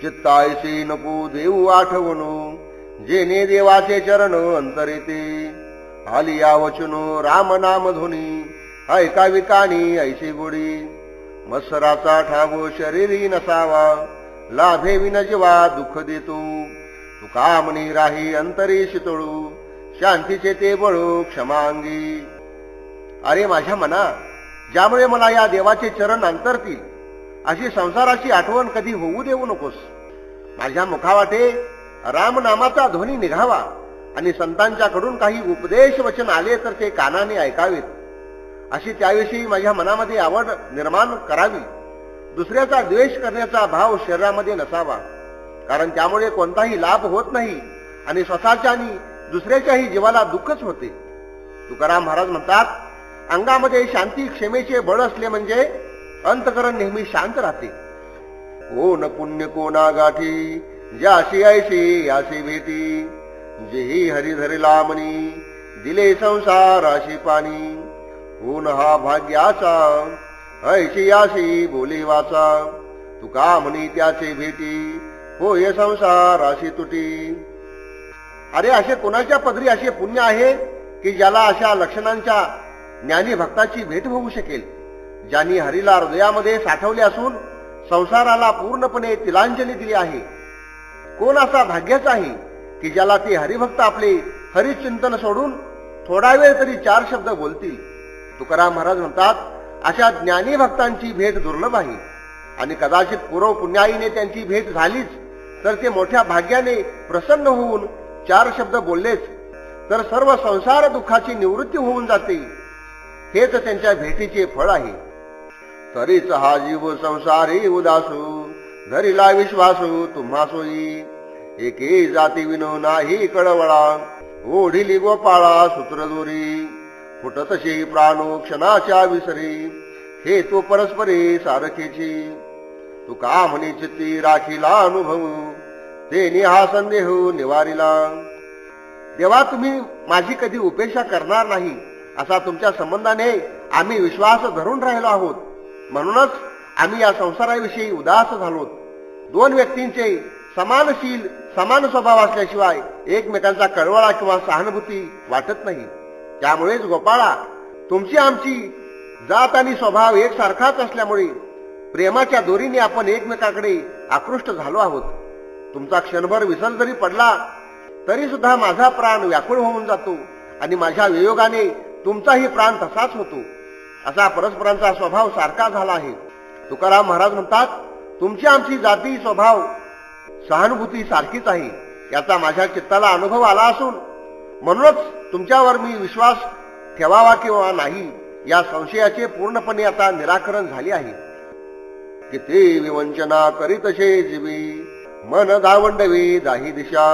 चित्तायसी नको देऊ आठवण, जेने देवाचे चरण अंतरिते. आलिया वचनो राम नाम ध्वनी, ऐकावी कानी ऐशी गोडी. मत्सराचा ठाव शरीरी नसावा, लाभे विन जीवा दुःख देतो. तुका मनी राही अंतरी शितळू, शांतीचे ते बळू क्षमांगी. अरे माझ्या मना, ज्यामुळे मला या देवाचे चरण अंतरतील अशी संसाराची आठवण कधी होऊ देऊ नकोस. माझ्या मुखावाटे रामनामाचा ध्वनी निघावा आणि संतांच्याकडून काही उपदेश वचन आले तर ते कानाने ऐकावेत, अशी त्याविषयी माझ्या मनामध्ये आवड निर्माण करावी. दुसऱ्याचा द्वेष करण्याचा भाव शरीरामध्ये नसावा, कारण त्यामुळे कोणताही लाभ होत नाही आणि स्वतःच्या आणि दुसऱ्याच्याही जीवाला दुःखच होते. तुकाराम महाराज म्हणतात, अंगामध्ये शांती क्षमेचे बळ असले म्हणजे अंतकरण नेहमी शांत राहते. कोण पुण्य कोणा गाठी, ज्याशी ऐशी याशी भेटी. जेही हरी धरिला मनी, दिले संसाराशी पाणी. कोण हा भाग्याचा, ऐशी याशी बोले वाचा. तुका म्हणी त्याचे भेटी, होय संसाराशी तुटी. अरे असे कोणाच्या पदरी असे पुण्य आहे की ज्याला अशा लक्षणांच्या ज्ञानी भक्ताची भेट होऊ शकेल, ज्यांनी हरीला हृदयामध्ये साठवले असून संसाराला पूर्णपणे तिलांजली दिली आहे. कोण असा भाग्याचा आहे की ज्याला ते हरिभक्त आपले हरिचिंतन सोडून थोडा वेळ तरी चार शब्द बोलतील. तुकाराम महाराज म्हणतात, अशा ज्ञानी भक्तांची भेट दुर्लभ आहे आणि कदाचित पूर्व पुण्याईने त्यांची भेट झालीच तर ते मोठ्या भाग्याने प्रसन्न होऊन चार शब्द बोललेच तर सर्व संसार दुःखाची निवृत्ती होऊन जाते. हेच त्यांच्या भेटीचे फळ आहे. तरीच हा जीव संसारी उदासू, धरिला विश्वासू तुम्हा सोयी. एके जाती विनो नाही कळवळा, ओढिली गोपाळा सूत्रदोरी. फुटतशी प्राणो क्षणाच्या विसरी, हे तो परस्परे सारखेची. तुका म्हणी चित्ती राखीला अनुभव, तेनी हा संदेह निवारिला. देवा, तुम्ही माझी कधी उपेक्षा करणार नाही असा तुमच्या संबंधाने आम्ही विश्वास धरून राहिलो आहोत. म्हणूनच आम्ही या संसाराविषयी उदास झालोत. दोन व्यक्तींचे समानशील समान स्वभाव असल्याशिवाय एकमेकांचा कळवळा किंवा सहानुभूती वाटत नाही. त्यामुळेच गोपाळा, तुमची आमची जात आणि स्वभाव एकसारखाच असल्यामुळे प्रेमाच्या दोरीने आपण एकमेकाकडे आकृष्ट झालो आहोत. तुमचा क्षणभर विसर जरी पडला तरी सुद्धा माझा प्राण व्याकुळ होऊन जातो आणि माझ्या वियोगाने तुमचाही प्राण तसाच होतो. असा परस्परांचा स्वभाव सारखा झाला आहे. तुकाराम महाराज म्हणतात, तुमची आमची जाती स्वभाव सहानुभूती सारखीच आहे याचा माझ्या चित्ताला अनुभव आला असून म्हणूनच तुमच्यावर मी विश्वास ठेवावा किंवा नाही या संशयाचे पूर्णपणे आता निराकरण झाले आहे. किती विवंचना करीतसे जीवी, मन धावंडवी दाही दिशा.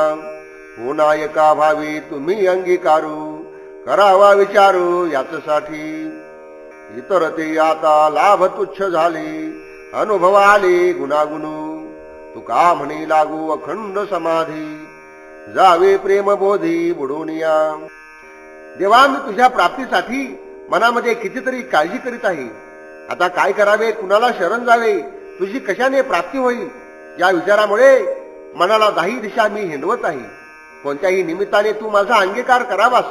होना एका भावी तुम्ही अंगीकारू, करावा विचारू याचसाठी. इतर ते आता लाभ तुच्छ झाले, अनुभव आले गुणागुणू. तुका म्हणे लागू अखंड समाधी, जावे प्रेम बोधी बुडोनिया. देवा, मी तुझ्या प्राप्तीसाठी मनामध्ये कितीतरी काळजी करीत आहे. आता काय करावे, कुणाला शरण जावे, तुझी कशाने प्राप्ती होईल या विचारामुळे मनाला दाही दिशा मी हिंडवत आहे. कोणत्याही निमित्ताने तू माझा अंगीकार करावास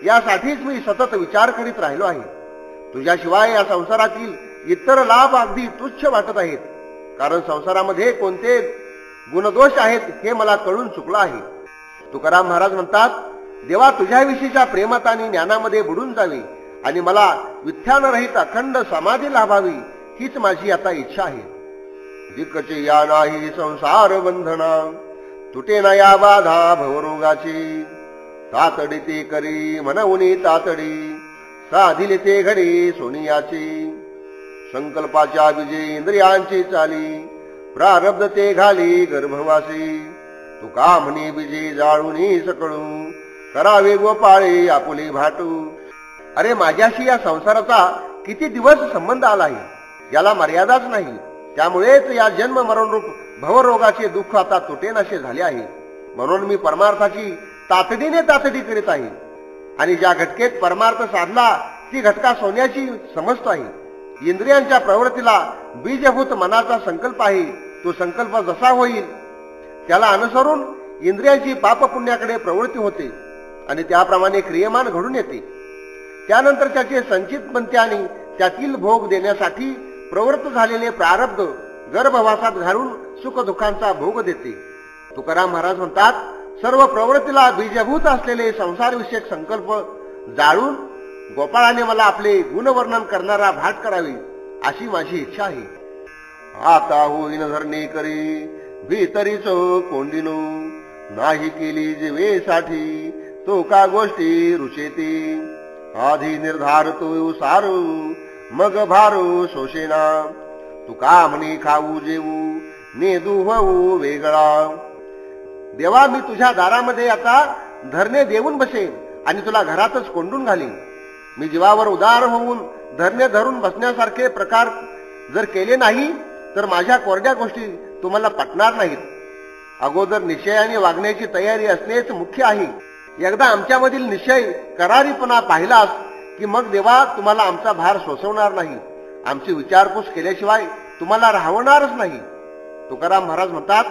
यासाठीच मी सतत विचार करीत राहिलो आहे. तुझ्याशिवाय या संसारातील इतर लाभ अगदी तुच्छ वाटत आहेत, कारण संसारामध्ये कोणते गुणदोष आहेत हे मला कळून चुकलं आहे. तुकाराम महाराज म्हणतात, देवा, तुझ्याविषयीच्या प्रेमात आणि ज्ञानामध्ये बुडून जावे आणि मला विथ्यानरहित अखंड समाधी लाभावी हीच माझी आता इच्छा आहे. दिक्कचे या नाही संसार बंधना, तुटे ना या बाधा भवरोगाची. तातडी ते करी म्हणून तातडी, साधिले ते घडी सोनियाची. संकल्पाच्या बीजे इंद्रियांची चाली, प्रारब्ध ते घाली गर्भवासी. तुका म्हणी बीजे जाळूनी सकळू, करावे गोपाळे आपुले भाटू. अरे माझ्याशी या संसाराचा किती दिवस संबंध आला आहे, याला मर्यादाच नाही. त्यामुळेच या जन्म मरणरूप भवरोगाचे दुःख आता तुटेनाशे झाले आहे. म्हणून मी परमार्थाची तातडीने तातडी करीत आहे आणि ज्या घटकेत परमार्थ साधला ती घटका सोन्याची समजतो आहे. इंद्रियांच्या प्रवृत्तीला बीजभूत मनाचा संकल्प आहे तो संकल्प जसा होईल त्याला अनुसरून इंद्रियांची पापपुण्याकडे प्रवृत्ती होते आणि त्याप्रमाणे क्रियमान घडून येते. त्यानंतर त्याचे संचित बनते आणि त्यातील भोग देण्यासाठी प्रवृत्त झालेले प्रारब्ध गर्भवासात घालून सुख दुःखांचा भोग देते. तुकाराम महाराज म्हणतात, सर्व प्रवृत्तीला बीजभूत असलेले संसारविषयक संकल्प जाळून गोपाळाने मला आपले गुणवर्णन करणारा भाट करावी अशी माझी इच्छा आहे. आता होईन धरणे करी भीतरीच कोंडिनो नाही केली जीवेसाठी तो का गोष्टी रुचेते आधी निर्धार तो सारू मग भारू शोषेना तुका म्हणे खाऊ जेऊ नेदू होऊ वेगळा. देवा, मी तुझ्या दारामध्ये आता धरणे देऊन बसेन आणि तुला घरातच कोंडून घालीन. मी जीवावर उदार होऊन धरणे धरून बसण्यासारखे प्रकार जर केले नाही तर माझ्या कोरड्या गोष्टी तुम्हाला पटणार नाहीत. अगोदर निश्चयाने वागण्याची तयारी असणेच मुख्य आहे. एकदा आमच्यामधील निश्चय करारीपणा पाहिलास की मग देवा तुम्हाला आमचा भार सोसवणार नाही. आमची विचारपूस केल्याशिवाय तुम्हाला राहणारच नाही. तुकाराम महाराज म्हणतात,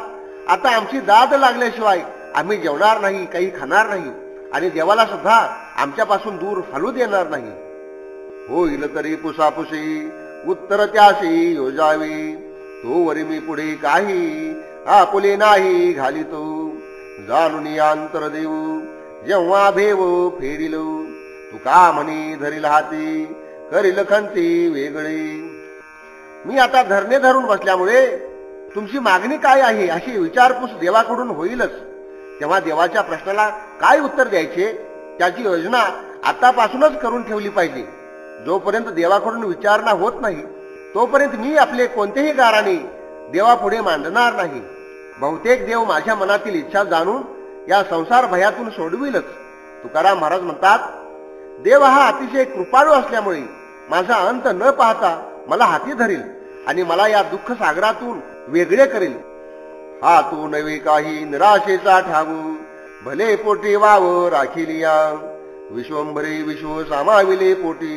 आता आमची दाद लागल्याशिवाय आम्ही जेवणार नाही, काही खाणार नाही आणि देवाला सुद्धा आमच्यापासून दूर हलू देणार नाही. होईल तरी पुसापुशी उत्तर त्याशी योजावी तो वरी मी पुढे काही आपुले नाही घालितो जाणून अंतर देऊ जेव्हा भेव फेरिल तुका म्हणी धरील हाती करील खंती वेगळी. मी आता धरणे धरून बसल्यामुळे तुमची मागणी काय आहे अशी विचारपूस देवाकडून होईलच. तेव्हा देवाच्या प्रश्नाला काय उत्तर द्यायचे त्याची योजना आतापासूनच करून ठेवली पाहिजे. जोपर्यंत देवाकडून विचारणा होत नाही तोपर्यंत मी आपले कोणतेही गाराणे देवापुढे मांडणार नाही. बहुतेक देव माझ्या मनातील इच्छा जाणून या संसार भयातून सोडविलच. तुकाराम महाराज म्हणतात, देव हा अतिशय कृपाळू असल्यामुळे माझा अंत न पाहता मला हाती धरील आणि मला या दुःख सागरातून वेगळे करेल. हा तू नवे काही निराशेचा ठाऊ भले पोटी वाव राखिलिया विश्वंभरी विश्व सामाविले पोटी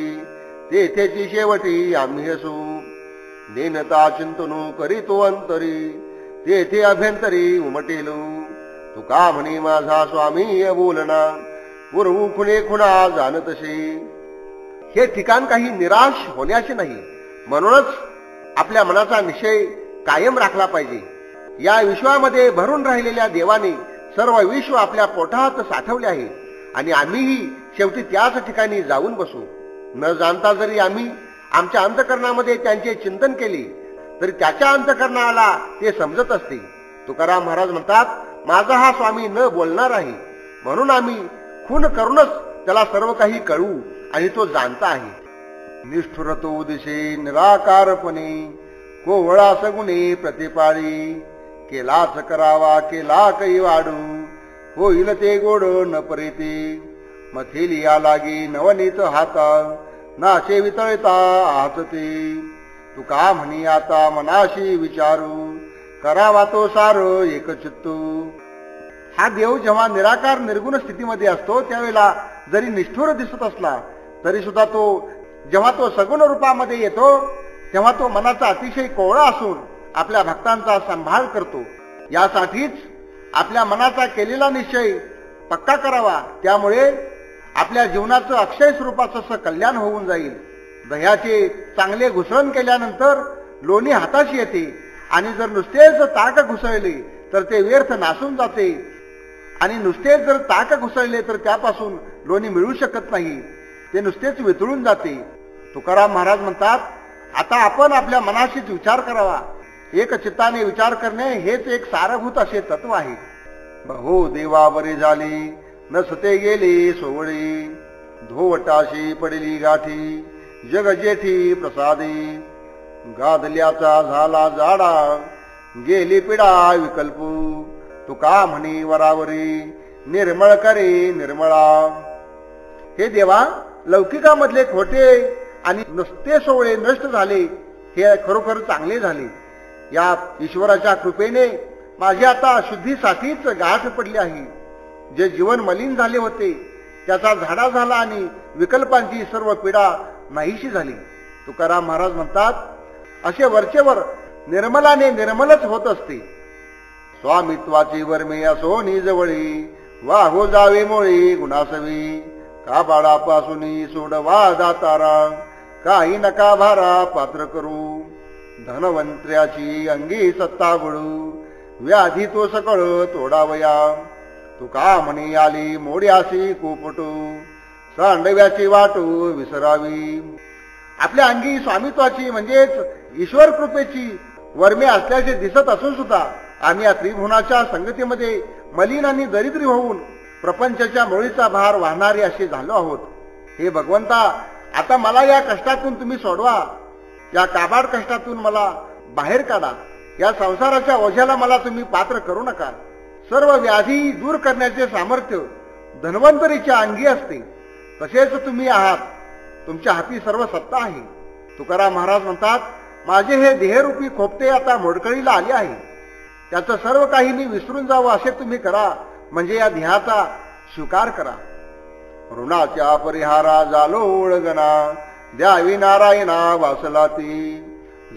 तेथेची शेवटी आम्ही असू नेनता चिंतनो करीतो अंतरी तेथे अभ्यंतरी उमटेलो तुका म्हणे माझा स्वामी बोलना पूर्व खुणे खुणा जाणतसे. हे ठिकाण काही निराश होण्याचे नाही, म्हणूनच आपल्या मनाचा निश्चय कायम राखला पाहिजे. या विश्वामध्ये भरून राहिलेल्या देवाने सर्व विश्व आपल्या पोटात साठवले आहे आणि आम्हीही शेवटी त्याच ठिकाणी जाऊन बसू. न जाणता जरी आम्ही आमच्या अंतःकरणामध्ये त्यांचे चिंतन केले तरी त्याच्या अंतःकरणाला ते समजत असते. तुकाराम महाराज म्हणतात, माझा हा स्वामी न बोलणार आहे म्हणून आम्ही खून करूनच त्याला सर्व काही कळू आणि तो जाणता आहे. निष्ठुर तो दिसे निराकारपणे कोवळा सगुणे प्रतिपाळी केलाच करावा केला काही वाढू होईल ते गोड न परेते मथेलिया लागे नवनीत हाता नाशे वितळता आचते तुका म्हणी आता मनाशी विचारू करावा तो सार एकचित्तू. हा देव जेव्हा निराकार निर्गुण स्थितीमध्ये असतो त्यावेळेला जरी निष्ठुर दिसत असला तरी सुद्धा तो जेव्हा तो सगुण रूपामध्ये येतो तेव्हा तो मनाचा अतिशय कोवळा असून आपल्या भक्तांचा सांभाळ करतो. यासाठीच आपल्या मनाचा केलेला निश्चय पक्का करावा. त्यामुळे आपल्या जीवनाचं अक्षय स्वरूपाचं असं कल्याण होऊन जाईल. दह्याचे चांगले घुसळण केल्यानंतर लोणी हाताशी येते आणि जर नुसतेच ताक घुसळले तर ते व्यर्थ नासून जाते आणि नुसतेच जर ताक घुसळले तर त्यापासून लोणी मिळू शकत नाही, ते नुसतेच वितळून जाते. तुकाराम महाराज म्हणतात, आता आपण आपल्या मनाशीच विचार करावा. एक चित्ताने विचार करणे हेच एक सारभूत असे तत्व आहे. बहु देवा बरे झाले नसते गेले सोवळे धोवटाशी पडली गाठी जग जेठी प्रसादे गादल्याचा झाला जाडा गेली पिडा विकल्प तुका म्हणी वरावरी निर्मळ करे निर्मळा. हे देवा, लौकिकामधले खोटे आणि नुसते सोवळे नष्ट झाले हे खरोखर चांगले झाले. या ईश्वराच्या कृपेने माझी आता शुद्धीसाठीच गाठ पडली आहे. जे जीवन मलिन झाले होते त्याचा झाडा झाला आणि विकल्पांची सर्व पीडा नाहीशी झाली. तुकाराम महाराज म्हणतात, असे वरचेवर निर्मलाने निर्मलच होत असते. स्वामित्वाची वर्मे असो निजवळी, वाहो जावे मोळी गुणासवी. काबाडापासून सोडवा दातारा, काही नका भारा पात्र करू. धनवंत्र्याची अंगी सत्ता बळू, व्याधी तो सकळ तोडावया. तुका म्हणी आली मोड्यासी कोपटू, सांडव्याची वाटू विसरावी. आपल्या अंगी स्वामित्वाची म्हणजेच ईश्वर कृपेची वर्मे असल्याचे दिसत असून सुद्धा आम्ही या त्रिभुवनाच्या संगतीमध्ये मलिन आणि दरिद्री होऊन प्रपंचाच्या मुळीचा भार वाहणारे असे झालो आहोत. हे भगवंता, आता मला या कष्टातून तुम्ही सोडवा. या काबाड कष्टातून मला बाहेर काढा. या संसाराच्या ओझ्याला मला तुम्ही पात्र करू नका. सर्व व्याधी दूर करण्याचे सामर्थ्य धन्वंतरीच्या अंगी असते. तसेच तुम्ही आहात. तुमच्या हाती सर्व सत्ता आहे. तुकाराम महाराज म्हणतात, माझे हे देहरूपी खोपटे आता मोडकळीला आले आहे. त्याचं सर्व काही मी विसरून जावं असे तुम्ही करा. म्हणजे या देहाचा स्वीकार करा. ऋणाच्या परिहारा झालो ओळगना, द्यावी नारायणा वासलाती.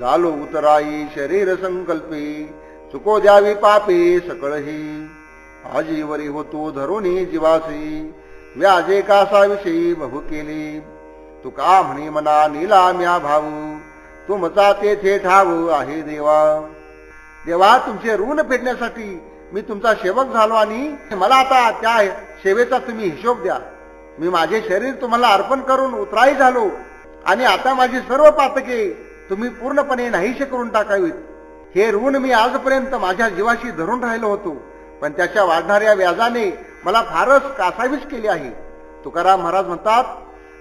झालो उतराई शरीर संकल्पी, चुको द्यावी पापे सकळही. आजीवरी होतो धरुणी जीवासी, व्याजे कासाविषयी बहु केली. तुका म्हणी मना नीला म्या भाऊ, तुमचा तेथे ठाव आहे देवा. देवा, तुमचे ऋण फेडण्यासाठी मी तुमचा सेवक झालो आणि मला आता त्या सेवेचा तुम्ही हिशोब द्या. मी माझे शरीर तुम्हाला अर्पण करून उतराई झालो आणि आता माझी सर्व पातके तुम्ही पूर्णपणे नाहीसे करून टाकावीत. हे ऋण मी आजपर्यंत माझ्या जीवाशी धरून राहिलो होतो, पण त्याच्या वाढणाऱ्या व्याजाने मला फारच कासावीस केली आहे. तुकाराम महाराज म्हणतात,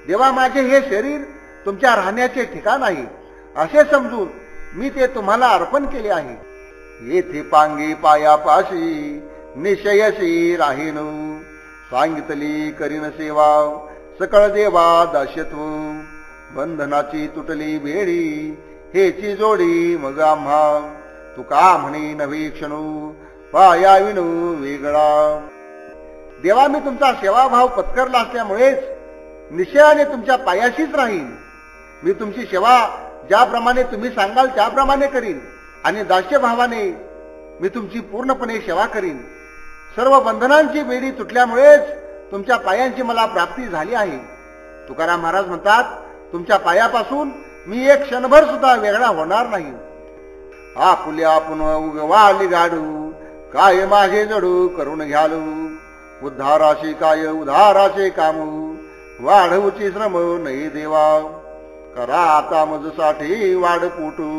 देवा, माझे हे शरीर तुमच्या राहण्याचे ठिकाण आहे असे समजून मी ते तुम्हाला अर्पण केले आहे. येथे पांगी पायापाशी निशयशी राहीन, सांगितली करीन सेवा सकळ देवा दास्यत्व. बंधनाची तुटली बेडी हेची जोडी मग आम्हा. तुका म्हणे नवी क्षणू पाया विणू वेगळा. देवा, मी तुमचा सेवाभाव पत्करला असल्यामुळेच निश्चयाने तुमच्या पायाशीच राहीन. मी तुमची सेवा ज्याप्रमाणे तुम्ही सांगाल त्याप्रमाणे करीन आणि दास्यभावाने मी तुमची पूर्णपणे सेवा करीन. सर्व बंधनांची बेडी तुटल्यामुळेच तुमच्या पायांची मला प्राप्ती झाली आहे. तुकाराम महाराज म्हणतात, तुमच्या पायापासून मी एक क्षणभर सुद्धा वेगळा होणार नाही. आपुल्या आपण उगवाली गाडू, काय माझे जडू करून घ्यालू. उद्धाराशी काय उद्धाराचे कामू, वाढवची श्रम नाही देवा. करा आता मजसाठी वाढ पोटू,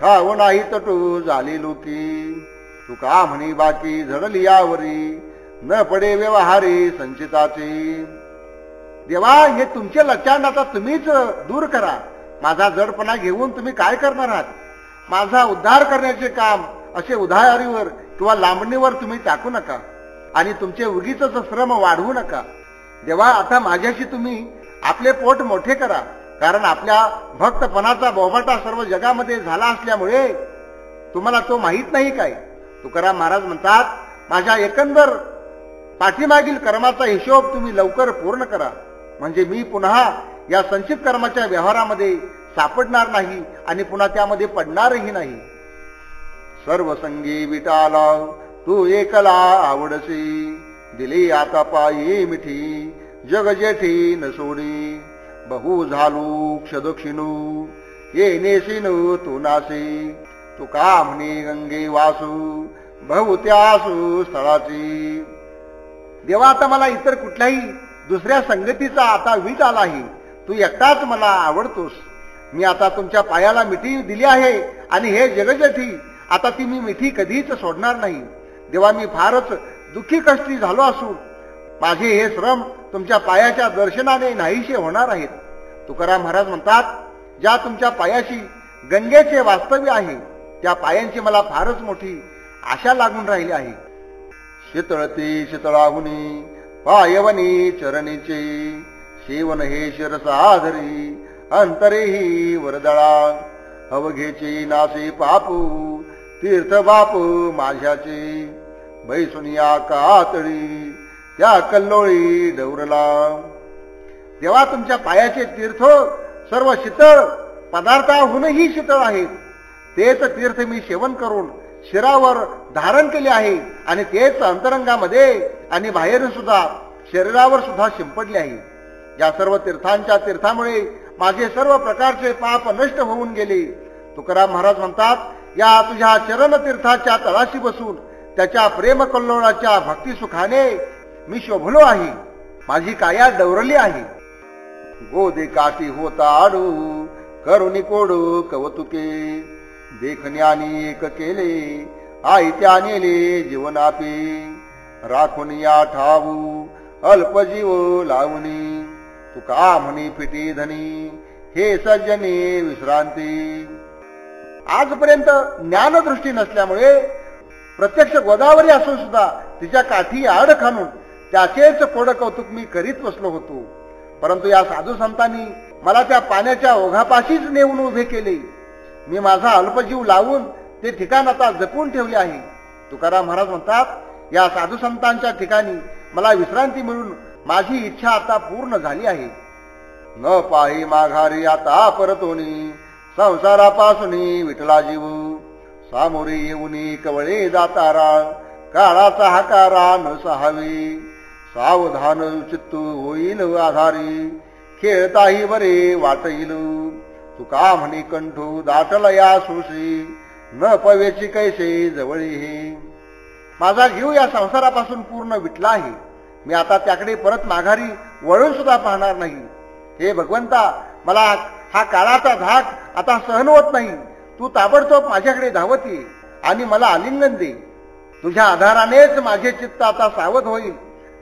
ठाव नाही तटू झाली लोकी. तुका म्हणी बाकी झडली यावरी, न पडे व्यवहारी संचिताची. देवा, हे तुमचे लक्षण आता तुम्हीच दूर करा. माझा जडपणा घेऊन तुम्ही काय करणार आहात? माझा उद्धार करण्याचे काम असे उधारीवर किंवा लांबणीवर तुम्ही टाकू नका आणि तुमचे उगीच श्रम वाढवू नका. देवा, आता माझ्याशी तुम्ही आपले पोट मोठे करा, कारण आपल्या भक्तपणाचा बोभाटा सर्व जगामध्ये झाला असल्यामुळे तुम्हाला तो माहित नाही काय. तुकाराम महाराज म्हणतात, माझ्या एकंदर पाठीमागील कर्माचा हिशोब तुम्ही लवकर पूर्ण करा, म्हणजे मी पुन्हा या संचित कर्माच्या व्यवहारामध्ये सापडणार नाही आणि पुन्हा त्यामध्ये पडणारही नाही. सर्व संगी विटाला तू एकला आवडसी, दिली आता पायी मिठी जग जेठी न सोडी. बहु झालू क्षदक्षिणू येणेसिनू तू नासी. तुका म्हणे गंगे वासू बहुत्यासू स्थळाची. देवा, आता मला इतर कुठल्याही दुसऱ्या संगतीचा आता वीट आला आहे. तू एकटाच मला आवडतोस. मी आता तुमच्या पायाला मिठी दिली आहे आणि हे जगजेठी आता ती मी मिठी कधीच सोडणार नाही. देवा, मी फारच दुःखी कष्टी झालो असून माझे हे श्रम तुमच्या पायाच्या दर्शनाने नाहीसे होणार आहेत. तुकाराम महाराज म्हणतात, ज्या तुमच्या पायाशी गंगेचे वास्तव्य आहे त्या पायांची मला फारच मोठी आशा लागून राहिली आहे. शीतळती शीतळाहुनी पायवनी चरणीचे, सेवन हे शिरसाधरी अंतरेही वरदळा. अवघेची नासे पापू तीर्थ बापू माझ्याचे, बैसुनिया कातळी त्या कल्लोळी डवरला. देवा, तुमच्या पायाचे तीर्थ सर्व शीतळ पदार्थाहूनही शीतळ आहेत. तेच तीर्थ मी सेवन करून शिरावर धारण केले आहे आणि तेच अंतरंगामध्ये आणि बाहेरून सुद्धा शरीरावर सुद्धा शिंपडले आहे. या सर्व तीर्थांच्या तीर्थामुळे माझे सर्व प्रकारचे पाप नष्ट होऊन गेले. तुकाराम महाराज म्हणतात, या तुझ्या चरण तीर्थाच्या तळाशी बसून त्याच्या प्रेम कल्लोळाच्या भक्ती सुखाने मी शोभलो आहे. माझी काया डवरली आहे. गोदे काठी होता आडू करुणी कोडू कवतुके देखण्यानी एक केले आई त्या नेले जीवनापी राखून या ठावू अल्पजीव लावणी तुका म्हणी फिटी धनी हे सज्जने विश्रांती. आजपर्यंत ज्ञानदृष्टी नसल्यामुळे प्रत्यक्ष गोदावरी असून सुद्धा तिच्या काठी आड खाणून त्याचेच कोड कौतुक मी करीत बसलो होतो. परंतु या साधू संतांनी मला त्या पाण्याच्या ओघापाशीच नेऊन उभे केले. मी माझा अल्पजीव लावून ते ठिकाण आता जपून ठेवले आहे. तुकाराम महाराज म्हणतात, या साधू संतांच्या ठिकाणी मला विश्रांती मिळून माझी इच्छा आता पूर्ण झाली आहे. न पाही माघारी आता परतोनी संसारापासून विठला जीव सामोरे येऊनी कवळे जातारा काळाचा हाकारा न सहावी सावधान चित्तू होईल आधारी खेळताही बरे वाटईल तुका म्हणी कंठू दाटल या सुशी न पवेची कैसे जवळी हे. माझा जीव या संसारापासून पूर्ण विटला आहे. मी आता त्याकडे परत माघारी वळून सुद्धा पाहणार नाही. हे भगवंता, मला हा काळाचा धाक आता सहन होत नाही. तू ताबडतोब माझ्याकडे धावत ये आणि मला आलिंगन दे. तुझ्या आधारानेच माझे चित्त आता सावध होईल.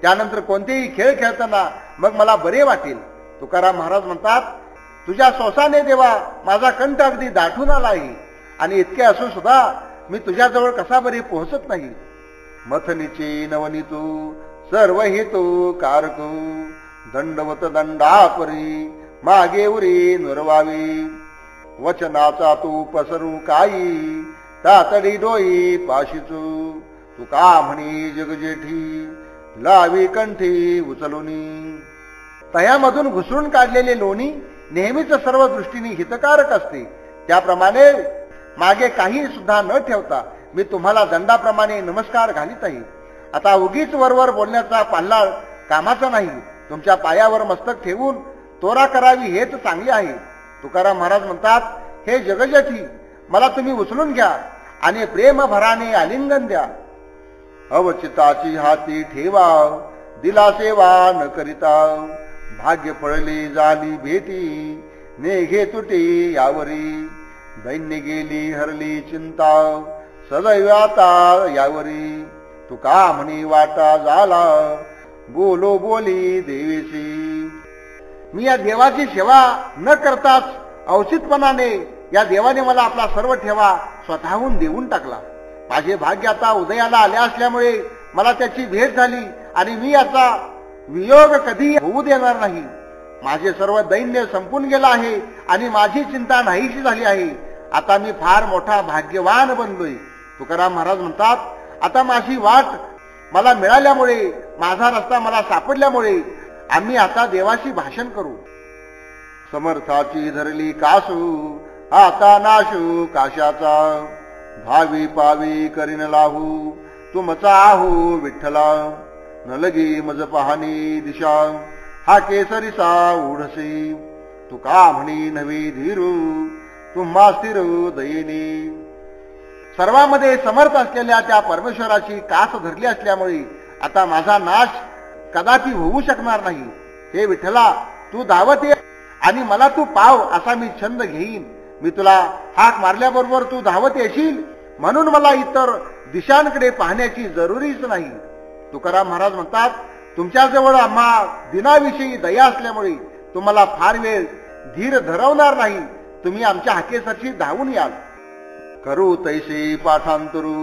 त्यानंतर कोणतेही खेळ खेळताना मग मला बरे वाटेल. तुकाराम महाराज म्हणतात, तुझ्या सोसाने देवा माझा कंठ अगदी दाटून आला आहे आणि इतके असून सुद्धा मी तुझ्याजवळ कसा बरे पोहोचत नाही. मथनीचे नवनीतू सर्व हेतू कारकू दंडवत दंडापरी मागे उरी नुरवावी वचनाचा तू पसरू काही तातडी डोई पाशीचू तुका म्हणी जगजेठी लावी कंठी उचलुनी. तह्यामधून घुसळून काढलेले लोणी नेहमीच सर्व दृष्टीने हितकारक असते. त्याप्रमाणे मागे काही सुद्धा न ठेवता मी तुम्हाला दंडाप्रमाणे नमस्कार घालीत आहे. आता उगीच वरवर बोलण्याचा पाल्ला कामाचा नाही. तुमच्या पायावर मस्तक ठेवून तोरा करावी हेच चांगले आहे. तुकाराम महाराज म्हणतात, हे जगजठी, मला तुम्ही उचलून घ्या आणि प्रेम भराने आलिंगन द्या. अवचिताची हाती ठेवा दिला सेवा न करिता भाग्य फळली झाली भेटी नेघे तुटी यावरी दैन्य गेली हरली चिंता सदैव आता यावरी तुका म्हणी वाटा झाला बोलो बोली देवीची. मी या देवाची सेवा न करताच औचितपणाने या देवाने मला आपला सर्व ठेवा स्वतःहून देऊन टाकला. माझे भाग्य आता उदयाला आले असल्यामुळे मला त्याची भेट झाली आणि मी याचा वियोग कधी होऊ देणार नाही. माझे सर्व दैन्य संपून गेला आहे आणि माझी चिंता नाहीशी झाली आहे. आता मी फार मोठा भाग्यवान बनलोय. तुकाराम महाराज म्हणतात, आता माझी वाट मला मिळाल्यामुळे, माझा रस्ता मला सापडल्यामुळे आम्ही आता देवाशी भाषण करू. समर्थाची धरली कासू आता नाशू काशाचा भावी पावी करीन लाहू तुमचा आहू विठ्ठला न लगी मज पाहणी दिशा हा केसरीसा उडसी तुका म्हणी नवी धीरू तुम्हा स्थिर दयिनी. सर्वांमध्ये समर्थ असलेल्या त्या परमेश्वराची कास धरली असल्यामुळे आता माझा नाश कदापि होऊ शकणार नाही. हे विठ्ठला, तू धावत ये आणि मला तू पाव असा मी छंद घेईन. मी तुला हाक मारल्याबरोबर तू धावत येशील म्हणून मला इतर दिशांकडे पाहण्याची जरुरीच नाही. तुकाराम महाराज म्हणतात, तुमच्याजवळ आम्हा दिनाविषयी दया असल्यामुळे तुम्हाला फार वेळ धीर धरवणार नाही. तुम्ही आमच्या हाकेसाठी धावून याल. करू तैसे पाठांतरू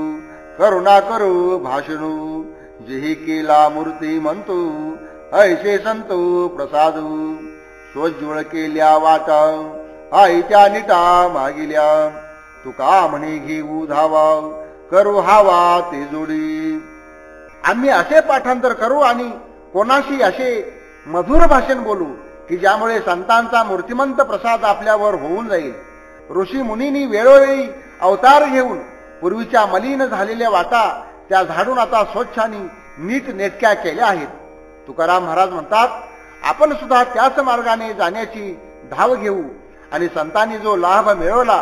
करुणा करू भाषणू जेही केला मूर्ती म्हणतो ऐसे संतो प्रसादू स्वज्वळ केल्या वाटा आईच्या निटा मागिल्या तुका म्हणे घेऊ धावा करू हावा ते जोडी. आम्ही असे पाठांतर करू आणि कोणाशी असे मधुर भाषण बोलू की ज्यामुळे संतांचा मूर्तिमंत प्रसाद आपल्यावर होऊन जाईल. ऋषी मुनींनी वेळोवेळी अवतार घेऊन पूर्वीच्या मलिन झालेल्या वाटा त्या झाडून आता स्वच्छ आणि नीट नेटक्या केल्या आहेत. तुकाराम महाराज म्हणतात, आपण सुद्धा त्याच मार्गाने जाण्याची धाव घेऊ आणि संतांनी जो लाभ मिळवला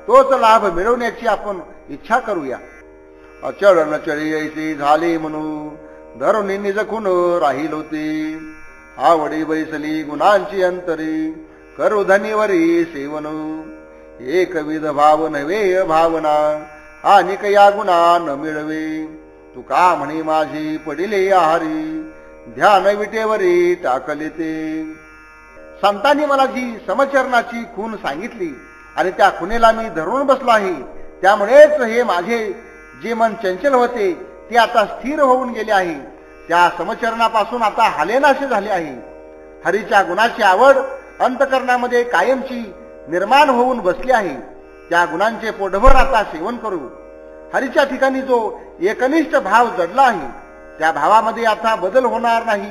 तोच लाभ मिळवण्याची आपण इच्छा करूया. अचळ नचळी ऐसी झाली म्हणू धरुणी निज खून राहील होती. आवडी बैसली गुणांची अंतरी करू धनीवरी सेवन. एकविध भाव नव्हे भावना अनिक या गुणा न मिळवे. तुका म्हणे माझी पडिले आहारी ध्यान विटेवरी टाकले ते. संतांनी मला जी समचरणाची खून सांगितली आणि त्या खुनेला मी धरून बसलो आहे, त्यामुळेच हे माझे जे मन चंचल होते ते आता स्थिर होऊन गेले आहे. त्या समचरणापासून आता हालेनाशे झाले आहे. हरीच्या गुणाची आवड अंतकरणामध्ये कायमची निर्माण होऊन बसली आहे. त्या गुणांचे पोटभर आता सेवन करू. हरीच्या ठिकाणी जो एकनिष्ठ भाव जडला आहे त्या भावामध्ये आता बदल होणार नाही,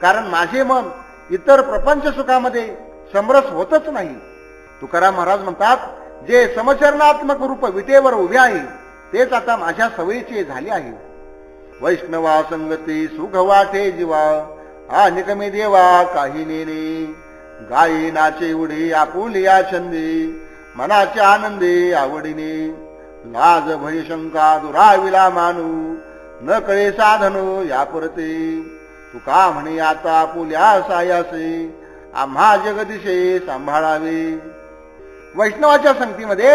कारण माझे मन इतर प्रपंच सुखामध्ये समरस होतच नाही. तुकाराम महाराज म्हणतात, जे समचरणात्मक रूप विटेवर उभे आहे तेच आता माझ्या सवयीचे झाले आहे. वैष्णवा संगती सुख वाटे जीवा अनिकमी देवा काही नेने. गायी नाचे उडी आपुलिया छंदी मनाचे आनंदे आवडीने. लाज भय शंका दुराविला मानू न कळे साधन या परते. तुका म्हणे आता आपुल्या सायासे आम्हा जगदिशे सांभाळावे. वैष्णवाच्या संगतीमध्ये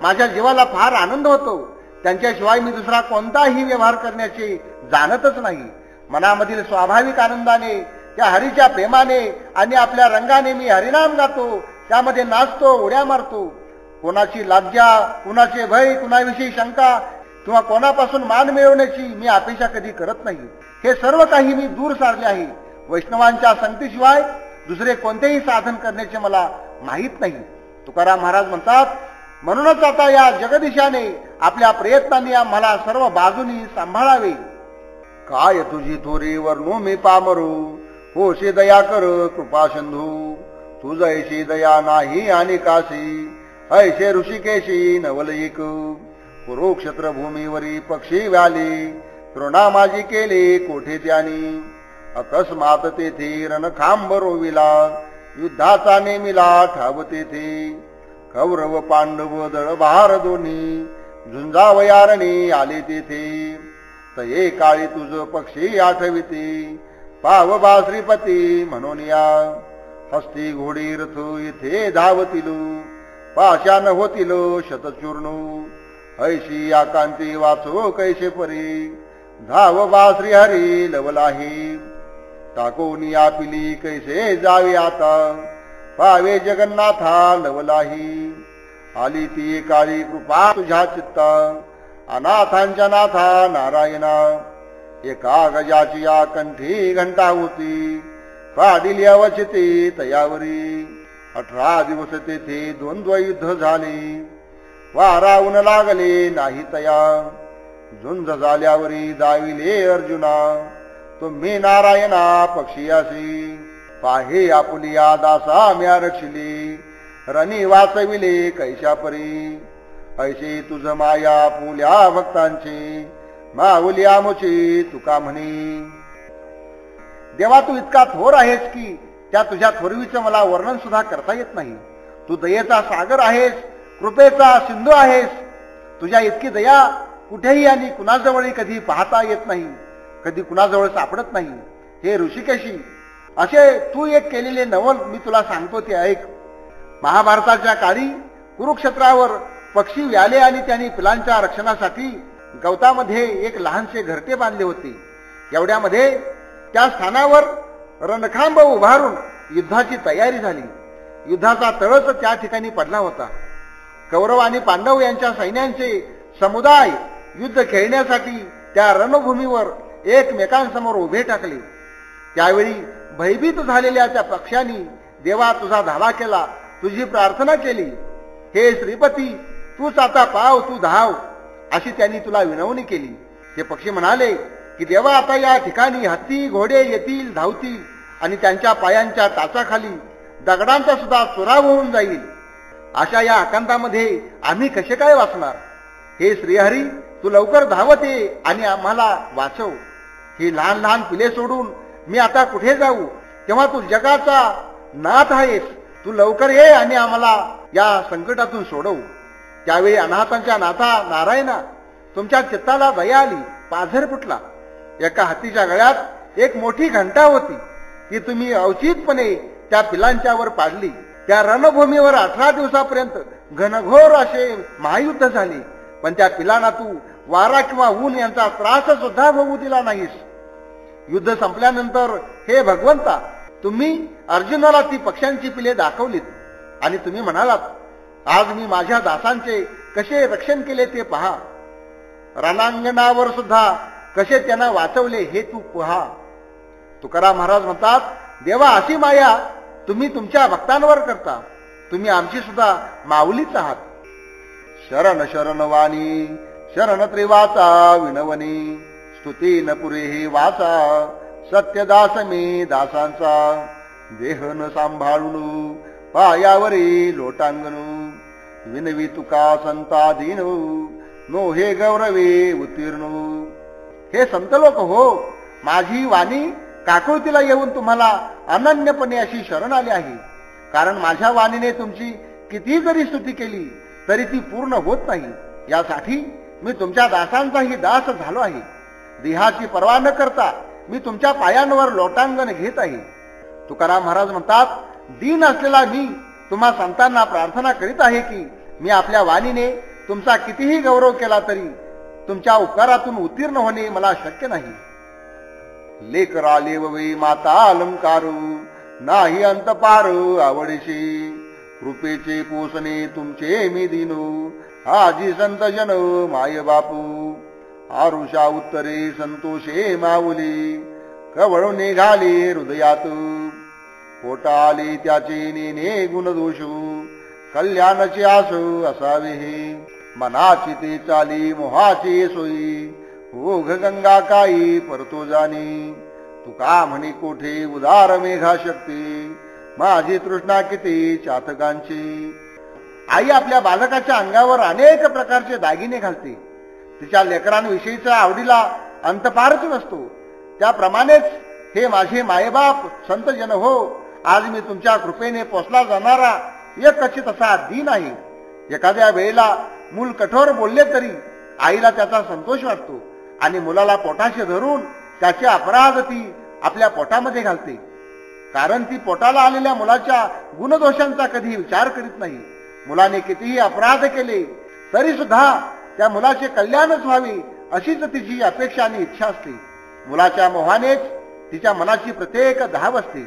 माझ्या जीवाला फार आनंद होतो. त्यांच्याशिवाय मी दुसरा कोणताही व्यवहार करण्याचे जाणतच नाही. मनामधील स्वाभाविक आनंदाने, त्या हरीच्या प्रेमाने आणि आपल्या रंगाने मी हरिनाम गातो, त्यामध्ये नाचतो, उड्या मारतो. कोणाची लज्जा, कुणाचे भय, कुणाविषयी शंका किंवा कोणापासून मान मिळवण्याची मी अपेक्षा कधी करत नाही. हे सर्व काही मी दूर सारले आहे. वैष्णवांच्या संगतीशिवाय दुसरे कोणतेही साधन करण्याचे मला माहीत नाही. तुकाराम महाराज म्हणतात, म्हणूनच आता या जगदीशाने आपल्या प्रयत्नांनी आम्हाला सर्व बाजूनी सांभाळावे. काय तुझी थोरी वर्णू मी पामरू होशी दया कर कृपा सिंधू. तुझ ऐशी दया नाही आणि काशी ऐशे ऋषिकेशी नवलयिक. कुरुक्षेत्र भूमीवरी पक्षी व्याली तृणा माझी केले कोठे त्यानी. अकस्मात तेथे रणखांब रोविला युद्धाचा नेमिला ठाव तेथे. कौरव पांडव दळ बहार दोन्ही झुंजावयारणी आले तेथे. तये काळी तुझ पक्षी आठविते पावबा श्रीपती म्हणून या. हस्ती घोडी रथ इथे धावतील पाशान होतील शतचूर्ण. ऐशी आकांती वाचो कैसे परी धावबा श्रीहरी लवलाही. टाकोनी आपिली कैसे जावे आता पावे जगन्नाथा लवलाही. आली ती काळी कृपा तुझ्या चित्ता अनाथांच्या नाथा नारायणा. एका गजाची या कंठी घंटा होती काढिली अवचिती तयावरी. 18 दिवस तेथे द्वंद्व युद्ध झाले वारा ऊन लागले नाही तया. झुंज झाल्यावरी दाविले अर्जुना तुम्ही नारायणा पक्षियासी. पाहे आपुलिया दासा म्या रक्षिली रणी वाचविले कैशापरी. ऐशी तुझ माया पुल्या भक्तांची माऊलिया मुची तुका म्हणी. देवा, तू इतका थोर आहेस की त्या तुझ्या थोरवीचं मला वर्णन सुद्धा करता येत नाही. तू दयेचा सागर आहेस, कृपेचा सिंधू आहेस. तुझ्या इतकी दया कुठेही आणि कुणाजवळही कधी पाहता येत नाही, कधी कुणाजवळ सापडत नाही. हे ऋषिकेशी, असे तू एक केलेले नवल मी तुला सांगतो ते ऐक. महाभारताच्या काळी कुरुक्षेत्रावर पक्षी व्याले आणि त्यांनी पिलांच्या रक्षणासाठी गवतामध्ये एक लहानसे घरटे बांधले होते. एवढ्यामध्ये त्या स्थानावर रणखांब उभारून युद्धाची तयारी झाली. युद्धाचा तळच त्या ठिकाणी पडला होता. कौरव आणि पांडव यांच्या सैन्यांचे समुदाय युद्ध खेळण्यासाठी त्या रणभूमीवर एकमेकांसमोर उभे टाकले. त्यावेळी भयभीत झालेल्या त्या पक्ष्यांनी देवा तुझा धावा केला, तुझी प्रार्थना केली. हे श्रीपती, तूच आता पाव, तू धाव, अशी त्यांनी तुला विनवणी केली. ते पक्षी म्हणाले की देवा, आता या ठिकाणी हत्ती घोडे येतील, धावतील आणि त्यांच्या पायांच्या टाचाखाली दगडांचा सुद्धा चुराव होऊन जाईल. अशा या आकांतामध्ये आम्ही कसे काय वाचणार? हे श्रीहरी, तू लवकर धावत ये आणि आम्हाला वाचव. ही लहान लहान पिले सोडून मी आता कुठे जाऊ? तेव्हा तू जगाचा नाथ आहेस. तू लवकर ये आणि आम्हाला या संकटातून सोडव. त्यावेळी अनाथांच्या नाथा नारायणा, तुमच्या चित्ताला दया आली. पाझर फुटला. एका हत्तीच्या गळ्यात एक मोठी घंटा होती. ती तुम्ही अवचितपणे त्या पिलांच्यावर पाडली. त्या रणभूमीवर 18 दिवसापर्यंत घनघोर असे महायुद्ध झाले. पण त्या पिलांना तू वारा किंवा ऊन यांचा त्रास सुद्धा होऊ दिला नाहीस. युद्ध संपल्यानंतर हे भगवंता, तुम्ही अर्जुनाला ती पक्ष्यांची पिले दाखवलीत आणि तुम्ही म्हणालात, आज मी माझ्या दासांचे कसे रक्षण केले ते पहा. रणांगणावर सुद्धा कसे त्यांना वाचवले हे तू पहा. तुकाराम महाराज म्हणतात, देवा अशी माया तुम्ही तुमच्या भक्तांवर करता. तुम्ही आमची सुद्धा माऊलीच आहात. शरण शरण वाणी शरण त्रिवाचा विनवनी, स्तुती न पुरे हे वाचा. सत्यदास मी दासांचा, देह न सांभाळून पायावरी लोटांगणू. विनवी तुका संता दीन, नो हे गौरवे उत्तीर्ण. हे संत लोक हो, माझी वाणी काकुळतीला येऊन तुम्हाला अनन्यपणे अशी शरण आली आहे. कारण माझ्या वाणीने तुमची किती जरी स्तुती केली तरी ती पूर्ण होत नाही. यासाठी मी तुमच्या दासांचाही दास झालो आहे. देहाची पर्वा न करता मी तुमच्या पायांवर लोटांगण घेत आहे. तुकाराम महाराज म्हणतात, दीन असलेला मी तुम्हा संतांना प्रार्थना करीत आहे की मी आपल्या वाणीने तुमचा कितीही गौरव केला तरी तुमच्या उपकारातून उत्तीर्ण होणे मला शक्य नाही. लेकरा लेववे माता अलंकारू, नाही अंत पारू आवडीशी. कृपेचे पोसणे तुमचे मी दिनू, आजी संत जन माय बापू. आरुषा उत्तरे संतोषे माऊली, कवळून निघाले हृदयात. पोटा आले त्याचे नेने गुणदोषू, कल्याणाचे आसू असावे हे. मनाची ते चाली मोहाचे सोयी, ओघ गंगा काही परतो जाणी. तुका म्हणे कोठे उदार मेघा शक्ती, माझी तृष्णा किती चातकांची. आई आपल्या बालकाच्या अंगावर अनेक प्रकारचे दागिने घालते. तिच्या लेकरांविषयीचा आवडीला अंतपारच नसतो. त्याप्रमाणेच हे माझे मायबाप संत जन हो, आज मी तुमच्या कृपेने पोचला जाणारा एक कचित असा दीन आहे. एखाद्या वेळेला मूल कठोर बोलले तरी आईला त्याचा संतोष वाटतो आणि मुलाला पोटाशी धरून त्याचे अपराध ती आपल्या पोटामध्ये घालते. कारण ती पोटाला आलेल्या मुलाच्या गुणदोषांचा कधी विचार करीत नाही. मुलाने कितीही अपराध केले तरी सुद्धा त्या मुलाचे कल्याणच व्हावे अशीच तिची अपेक्षा आणि इच्छा असते. मुलाच्या मोहानेच तिच्या मनाची प्रत्येक धाव असते.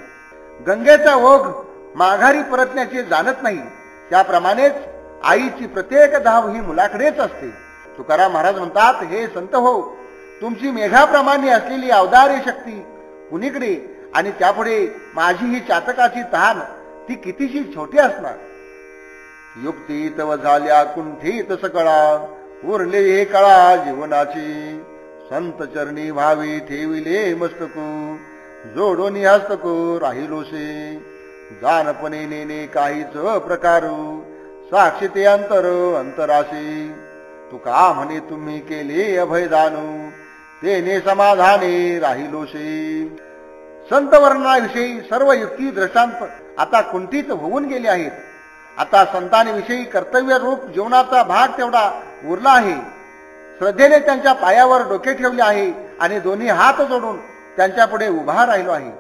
गंगेचा ओघ माघारी परतण्याचे जाणत नाही, त्याप्रमाणेच आईची प्रत्येक धाव ही मुलाकडेच असते. तुकाराम महाराज म्हणतात, हे संत हो, तुमची मेघाप्रमाणे असलेली अवदार्य शक्ती कुणीकडे आणि त्यापुढे माझी ही चातकाची तहान ती कितीशी छोटी असणार. युक्ती तव झाल्या कुंठित सकळा, उरले हे कळा जीवनाची. संत चरणी भावी ठेविले मस्तकू, जोडून हस्तको राहिलोसे. जानपणे नेने काहीच प्रकारू, साक्षी ते अंतर अंतराशी. तुका म्हणे तुम्ही केले अभयदानू, तेने समाधाने राहिलोसे. संत वर्णनाविषयी सर्व युक्ती दृष्टांत आता कुंठित होऊन गेले आहेत. आता संतांविषयी कर्तव्य रूप जीवनाचा भाग तेवढा उरला आहे. श्रद्धेने त्यांच्या पायावर डोके ठेवले आहे आणि दोन्ही हात जोडून त्यांच्या पुढे उभा राहिलो आहे.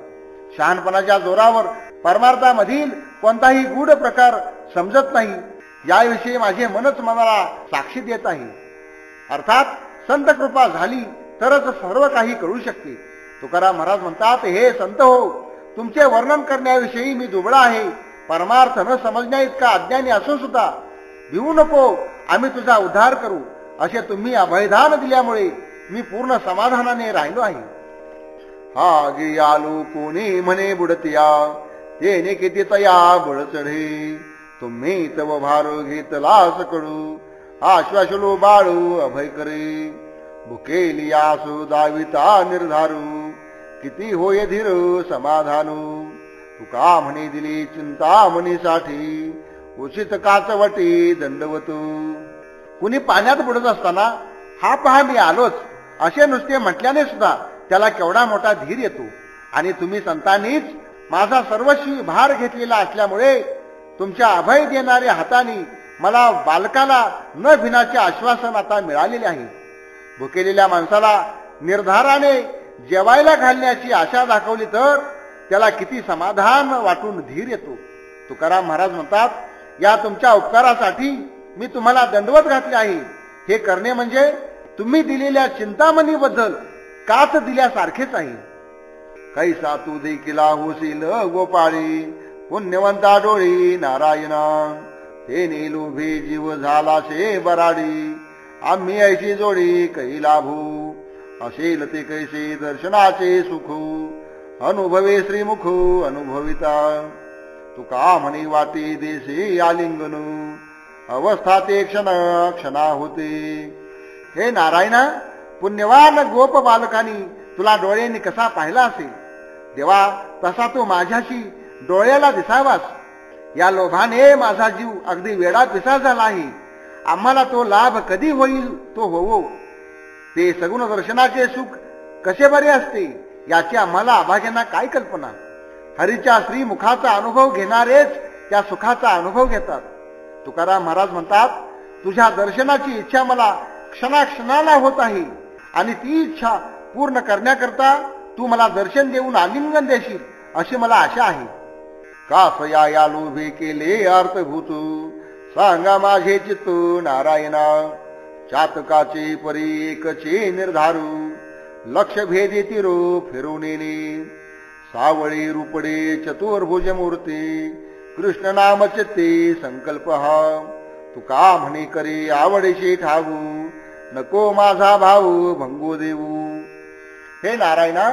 शहाणपणाच्या जोरावर परमार्थामधील कोणताही गूढ प्रकार समजत नाही याविषयी माझे मनच मनाला साक्षी देत आहे. अर्थात संत कृपा झाली तरच सर्व काही कळू शकते. तुकाराम महाराज म्हणतात, हे संत हो, तुमचे वर्णन करण्याविषयी मी दुबळा आहे. परमार्थ न समजण्या इतका अज्ञानी असून सुद्धा भिवू नको, आम्ही तुझा उद्धार करू असे तुम्ही अभयदान दिल्यामुळे मी पूर्ण समाधानाने राहिलो आहे. हा गे आलो कोणी म्हणे बुडतिया, तेने किती तया बळ चढे. तुम्ही तव भार घेतला सकळू, आश्वासलो बाळू अभय करे. भुकेली आसू दाविता निर्धारू, किती होय धीर समाधानू. तुका म्हणे दिली चिंता मनीसाठी, उचित काचवटी दंडवतू. कुणी पाण्यात बुडत असताना हा पहा मी आलोच असे नुसते म्हटल्याने सुद्धा त्याला केवढा मोठा धीर येतो. आणि तुम्ही संतांनीच माझा सर्वस्वी भार घेतलेला असल्यामुळे तुमच्या अभय देणाऱ्या हाताने मला बालकाला न भिनाचे आश्वासन आता मिळालेले आहे. भुकेलेल्या माणसाला निर्धाराने जेवायला घालण्याची आशा दाखवली तर त्याला किती समाधान वाटून धीर येतो. तुकाराम महाराज म्हणतात, या तुमच्या उपकारासाठी मी तुम्हाला दंडवत घातले आहे. हे करणे म्हणजे तुम्ही दिलेल्या चिंतामणीबद्दल काच दिल्यासारखेच आहे. कैसा तू देखील होशील गोपाळी पुण्यवंता डोळी नारायणा. ते लोभी जीव झाला शे बराडी. आम्ही ऐशी जोडी कै लाभू. असेल ते कैसे दर्शनाचे सुख. अनुभवे श्रीमुख अनुभविता. तुका म्हणे वाटे देशे आलिंगन. अवस्था ते क्षण क्षणा होते. हे नारायणा, पुण्यवान गोप बालकांनी तुला डोळ्यांनी कसा पाहिला असेल. देवा, तसा तू माझ्याशी डोळ्याला दिसावास. या लोभाने माझा जीव अगदी वेडा पिसा झाला आहे. आम्हाला तो लाभ कधी होईल तो होवो. ते सगुण दर्शनाचे सुख कसे बरे असते याची आम्हाला अभाग्यांना काय कल्पना. हरीच्या श्रीमुखाचा अनुभव घेणारेच त्या सुखाचा अनुभव घेतात. तुकाराम महाराज म्हणतात, तुझ्या दर्शनाची इच्छा मला क्षणाक्षणाला होत आहे आणि ती इच्छा पूर्ण करण्याकरता तू मला दर्शन देऊन आलिंगन देशील अशी मला आशा आहे. कासया या लोभे केले अर्थभूत. सांगा माझे चित्त नारायणा. चातकाचे परी एकचे निर्धारू. लक्ष भेदी तिरो फिरून येणे. सावळी रूपडे चतुर्भुज मूर्ती. कृष्ण नाम चित्ते संकल्प हा. तुका म्हणे करी आवडीशी ठावू. नको माझा भाऊ भंगू देऊ. हे नारायणा,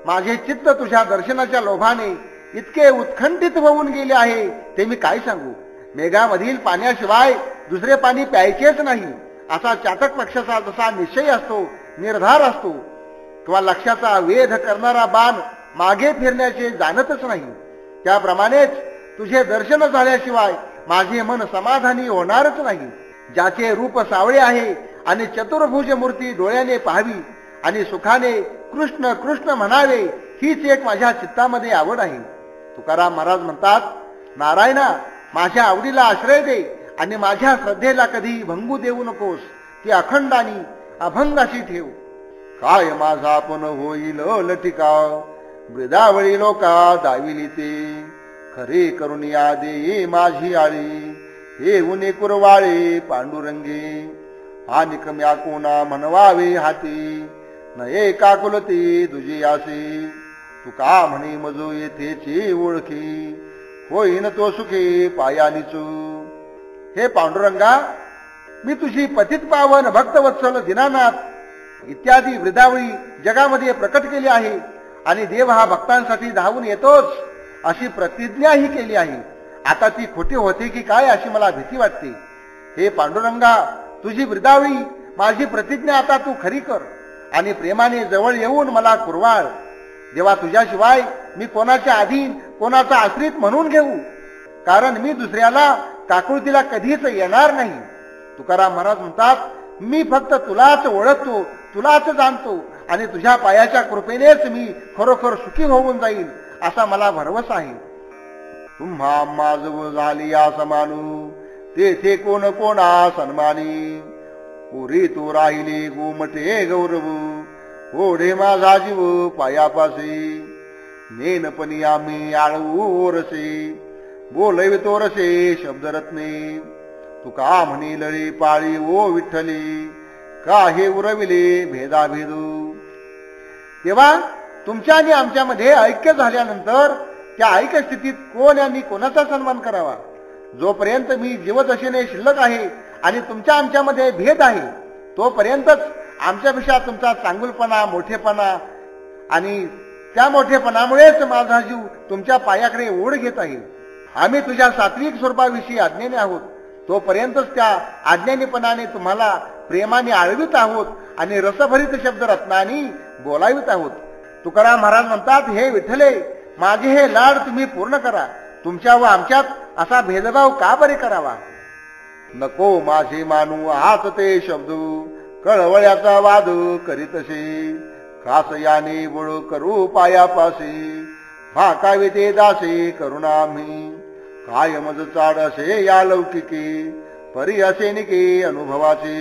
माझे चित्त तुझ्या दर्शनाच्या लोभाने इतके उत्खंडित होऊन गेले आहे ते मी काय सांगू. मेघामधील पाण्याशिवाय दुसरे पाणी प्यायचेच नाही असा चातक पक्षाचा जसा निश्चय असतो, निर्धार असतो, किंवा लक्षाचा वेध करणारा बाण मागे फिरण्याचे जाणतच नाही, त्याप्रमाणेच तुझे दर्शन झाल्याशिवाय माझे मन समाधानी होणारच नाही. ज्याचे रूप सावळे आहे आणि चतुर्भुज मूर्ती डोळ्याने पाहावी आणि सुखाने कृष्ण कृष्ण म्हणावे हीच एक माझ्या चित्तामध्ये आवड आहे. तुकाराम महाराज म्हणतात, नारायणा, माझ्या आवडीला आश्रय दे आणि माझ्या श्रद्धेला कधी भंगू देऊ नकोस. ती अखंड आणि अभंग अशी ठेव. काय माझा पण होईल लटिका. ब्रिदावळी लोका दाविली ते. खरे करून या दे माझी आळी. हे उने कुरवाळे पांडुरंगे. आणि कम्या कोणा म्हणवावे हाती. नये काकुलती तुझी आसे. तुका म्हणे मजो येथेची ओळखी. होईन तो सुखी पायानीचू. हे पांडुरंगा, मी तुझी पतित पावन भक्तवत्सल दीनानाथ इत्यादी वृद्धावळी जगामध्ये प्रकट केली आहे आणि देव हा भक्तांसाठी धावून येतोच अशी प्रतिज्ञाही केली आहे. आता ती खोटी होते की काय अशी मला भीती वाटते. हे पांडुरंगा, तुझी वृद्धावळी माझी प्रतिज्ञा आता तू खरी कर आणि प्रेमाने जवळ येऊन मला कुरवाळ. देवा, तुझ्याशिवाय मी कोणाच्या अधीन, कोणाचा आश्रित म्हणून घेऊ, कारण मी दुसऱ्याला काकुळतीला कधीच येणार नाही. तुकाराम महाराज म्हणतात, मी फक्त तुलाच ओळखतो, तुलाच जाणतो आणि तुझ्या पायाच्या कृपेनेच मी खरोखर सुखी होऊन जाईल असा मला भरवसा आहे. तुम्हा माझ झाली या समानू. तेथे कोण कोणा सन्मानी. पुरी तो राहिले गोमटे गौरव. ओढे माझा जीव पायापासी. नेनपणी आम्ही आळवू ओरसे. बोलवितो रसे शब्दरत्ने. तुका म्हणे लळी पाळी ओ विठ्ठली. काहे उरविले भेदाभेदू. तेव्हा तुमच्या आणि आमच्यामध्ये ऐक्य झाल्यानंतर त्या ऐक्य स्थितीत कोण यांनी कोणाचा सन्मान करावा. जोपर्यंत मी जीवदशेने शिल्लक आहे आणि तुमच्या आमच्यामध्ये भेद आहे तोपर्यंतच आमच्यापेक्षा तुमचा चांगुलपणा, मोठेपणा आणि त्या मोठेपणामुळेच माझा जीव तुमच्या पायाकडे ओढ घेत आहे. आम्ही तुझ्या सात्विक स्वरूपाविषयी अज्ञानी आहोत तोपर्यंतच त्या अज्ञानीपणाने तुम्हाला प्रेमाने आळवित आहोत आणि रसभरित शब्द रत्नांनी बोलावित आहोत. तुकाराम महाराज म्हणतात, हे विठ्ठले, माझे हे लाड तुम्ही पूर्ण करा. तुमच्या व आमच्यात असा भेदभाव का बरे करावा? नको माझे मानू हात ते शब्द, कळवळ्याचा वाद करीतसे, खास याने बळ करू पायापासे, भाकावे ते दासे करुणा आम्ही, काय मज चाड असे या लौकिके, परी असे निके अनुभवाचे,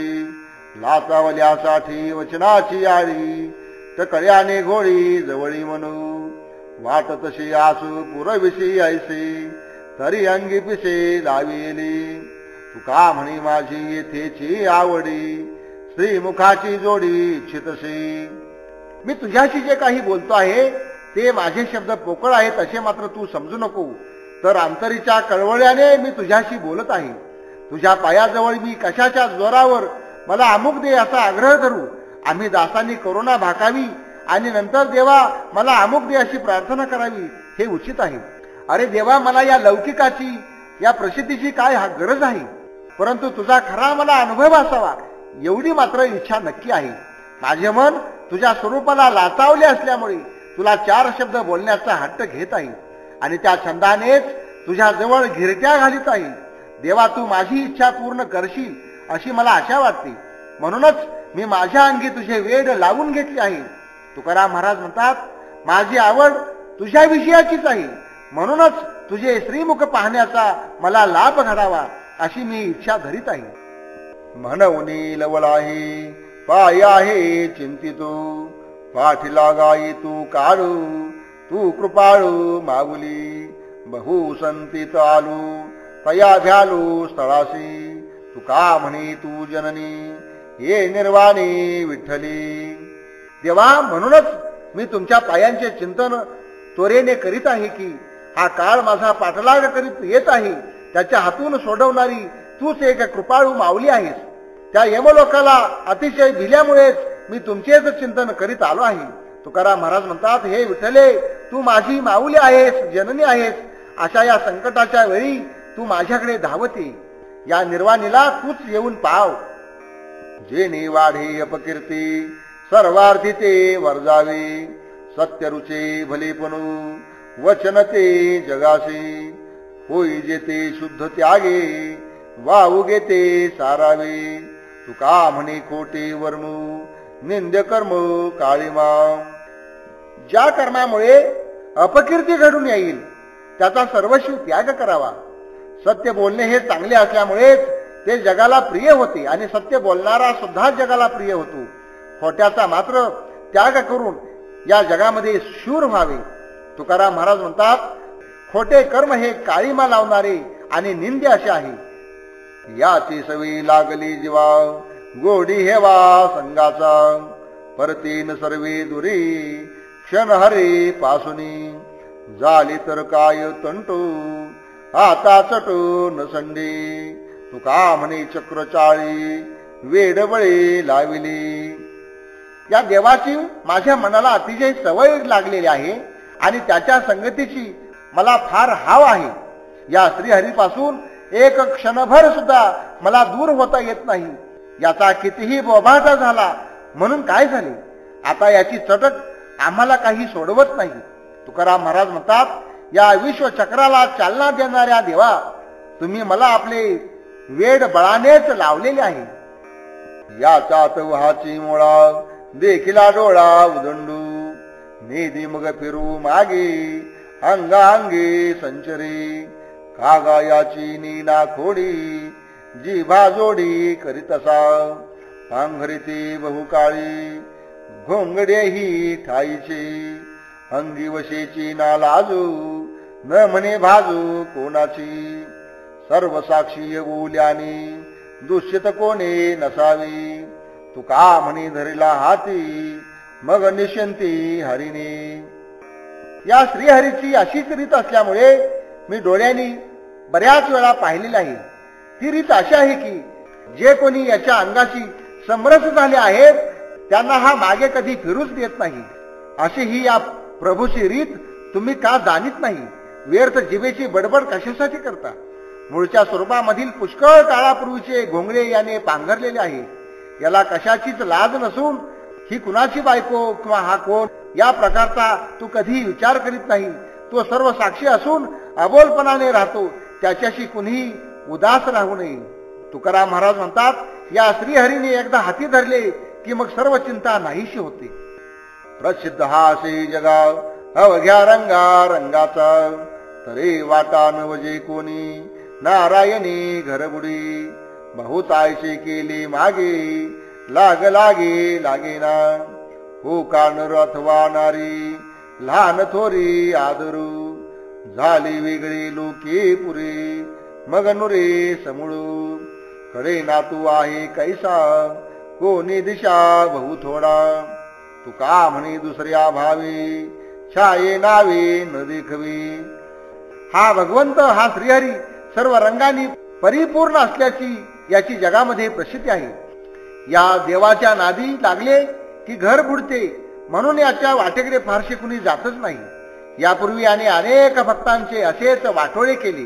लाचावल्यासाठी वचनाची आळी, टकळ्याने घोळी जवळी म्हणू, वाट तशी आसू पुरविशी ऐसे, तरी अंगी पिसे लाविली, तुका म्हणी माझी येथेची आवडी, श्रीमुखाची जोडी इच्छितसे. मी तुझ्याशी जे काही बोलतो आहे ते माझे शब्द पोकळ आहेत असे मात्र तू समजू नको. तर अंतरीच्या कळवळ्याने मी तुझ्याशी बोलत आहे. तुझ्या पायाजवळ मी कशाच्या जोरावर मला अमुक दे असा आग्रह करू? आम्ही दासांनी करुणा भाकावी आणि नंतर देवा मला अमुक दे अशी प्रार्थना करावी हे उचित आहे. अरे देवा, मला या लौकिकाची या प्रसिद्धीची काय गरज आहे, परंतु तुझा खरा मला अनुभव असावा एवढी मात्र इच्छा नक्की आहे. माझे मन तुझ्या स्वरूपाला लाचावले असल्यामुळे तुला 4 शब्द बोलण्याचा हट्ट घेत आहे आणि त्या छंदानेच तुझ्या जवळ घिरट्या घालीत आहे. देवा, तू माझी इच्छा पूर्ण करशील अशी मला आशा वाटते. म्हणूनच मी माझ्या अंगी तुझे वेड लावून घेतले आहे. तुकाराम महाराज म्हणतात, माझी आवड तुझ्या विषयाचीच आहे, म्हणूनच तुझे श्रीमुख पाहण्याचा मला लाभ घडावा अशी मी इच्छा धरीत आहे. म्हणूनी लवळ आहे पाय आहे चिंतितो, पाठीला गाई तू काढू, तू कृपाळू माऊली, बहु संतीत आलू तया भ्यालू स्थळाशी, तुका म्हणी तू जननी ये निर्वाणी विठ्ठली. देवा, म्हणूनच मी तुमच्या पायांचे चिंतन त्वरेने करीत आहे की हा काळ माझा पाठलाग करीत येत आहे, त्याच्या हातून सोडवणारी तूच एक कृपाळू माऊली आहेस. त्या यमलोकाला अतिशय भिल्यामुळेच मी तुमचेच चिंतन करीत आलो आहे. तुकाराम महाराज म्हणतात, हे विठ्ठले, तू माझी माऊली आहेस, जननी आहेस. अशा या संकटाच्या वेळी तू माझ्याकडे धावते. या निर्वाणीला तूच येऊन पाव. जेणे वाढे अपकीर्ती सर्वार्थी ते वर्जावे, सत्य रुचे भलेपणू वचन ते जगासे, होई जेते शुद्ध त्यागे वाहू घेते सारावे, तुका म्हणे खोटे वर्मू निंद्य कर्म काळीमा. ज्या कर्मामुळे अपकीर्ती घडून येईल त्याचा सर्वस्वी त्याग करावा. सत्य बोलणे हे चांगले असल्यामुळेच ते जगाला प्रिय होते आणि सत्य बोलणारा सुद्धा जगाला प्रिय होतो. खोट्याचा मात्र त्याग करून या जगामध्ये शूर व्हावे. तुकाराम महाराज म्हणतात, खोटे कर्म हे काळीमा लावणारे आणि निंद्य असे आहे. याची सवी लागली जीवा गोडी हेवा संगाचा, परतीन सर्वे दुरी क्षण हरे पासुनी, झाली तर काय तंटू आता चटू न संडी, तुका म्हणे चक्रचाळी वेडबळे लाविली. या देवाची माझ्या मनाला अतिशय सवय लागलेली आहे आणि त्याच्या संगतीची मला फार हाव आहे. या श्रीहरीपासून एक क्षणभर सुद्धा मला दूर होता येत नाही. याचा कितीही बोभाटा झाला म्हणून काय झाले, आता याची चटक आम्हाला काही सोडवत नाही. तुकाराम महाराज म्हणतात, या विश्वचक्राला चालना देणाऱ्या देवा, तुम्ही मला आपले वेड बळानेच लावलेले आहे. याचात वहाची मुळा देखिला डोळा उदंडू, निधी मग फिरू मागे अंगांगे संचरी, कागा याची नीना खोडी जिभा जोडी करीतसा, पांघरिती बहुकाळी घोंगडे ही ठाईची, अंगी वशेची ना लाजू न म्हणे भाजू कोणाची, सर्व साक्षी बोल्याने दूषित कोणे नसावी, तुका म्हणी धरिला हाती मग निश्चिंती हरिणी. या श्रीहरीची अशीच रीत असल्यामुळे मी डोळ्यांनी बऱ्याच वेळा पाहिलेली आहे. ती रीत अशी आहे की जे कोणी याच्या अंगाशी समरस झाले आहेत त्यांना हा मागे कधी फिरूच देत नाही. अशी ही या प्रभूची रीत तुम्ही का जाणीत नाही? व्यर्थ जिभेची बडबड कशासाठी करता? मूळच्या स्वरूपामधील पुष्कळ काळापूर्वीचे घोंगडे याने पांघरलेले आहे. याला कशाचीच लाज नसून ही कुणाची बायको किंवा हा कोण या प्रकारचा तू कधी विचार करीत नाही. तो सर्व साक्षी असून अबोलपणाने राहतो. त्याच्याशी कुणीही उदास राहू नये. तुकाराम महाराज म्हणतात, या श्रीहरीने एकदा हाती धरले की मग सर्व चिंता नाहीशी होते. प्रसिद्ध हा असे जगा अवघ्या रंगाचा, तरे वाटा नवजे कोणी नारायणी घरबुडी. बहुत आयसे केले मागे लागे लागेना, हो का नर अथवा नारी लहान थोरी आदरू. झाली वेगळी लोके पुरे मग नुरे समूळू. कडे ना तू आहे कैसा कोणी दिशा बहु थोडा. तुका म्हणे दुसऱ्या भावे छाये नावे न देखवी. हा भगवंत, हा श्रीहरी सर्व रंगांनी परिपूर्ण असल्याची याची जगामध्ये प्रसिद्धी आहे. या देवाच्या नादी लागले की घर बुडते, म्हणून याच्या वाटेकडे फारसे कुणी जातच नाही. यापूर्वी याने अनेक भक्तांचे असेच वाटोळे केले,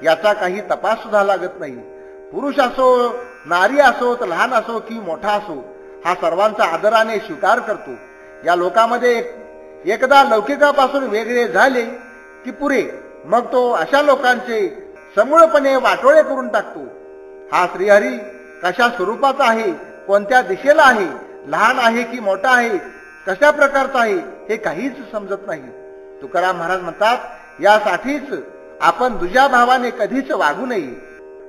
याचा काही तपास सुद्धा लागत नाही. पुरुष असो, नारी असो, लहान असो की मोठा असो, हा सर्वांचा आदराने स्वीकार करतो. या लोकांमध्ये एकदा लौकिकापासून वेगळे झाले की पुरे मग तो अशा लोकांचे समूळपणे वाटोळे करून टाकतो. हा श्रीहरी कशा स्वरूपाचा आहे, कोणत्या दिशेला आहे, लहान आहे की मोठा आहे, कशा प्रकारचा आहे, हे काहीच समजत नाही. तुकाराम महाराज म्हणतात, यासाठीच आपण दुजा भावाने कधीच वागू नये.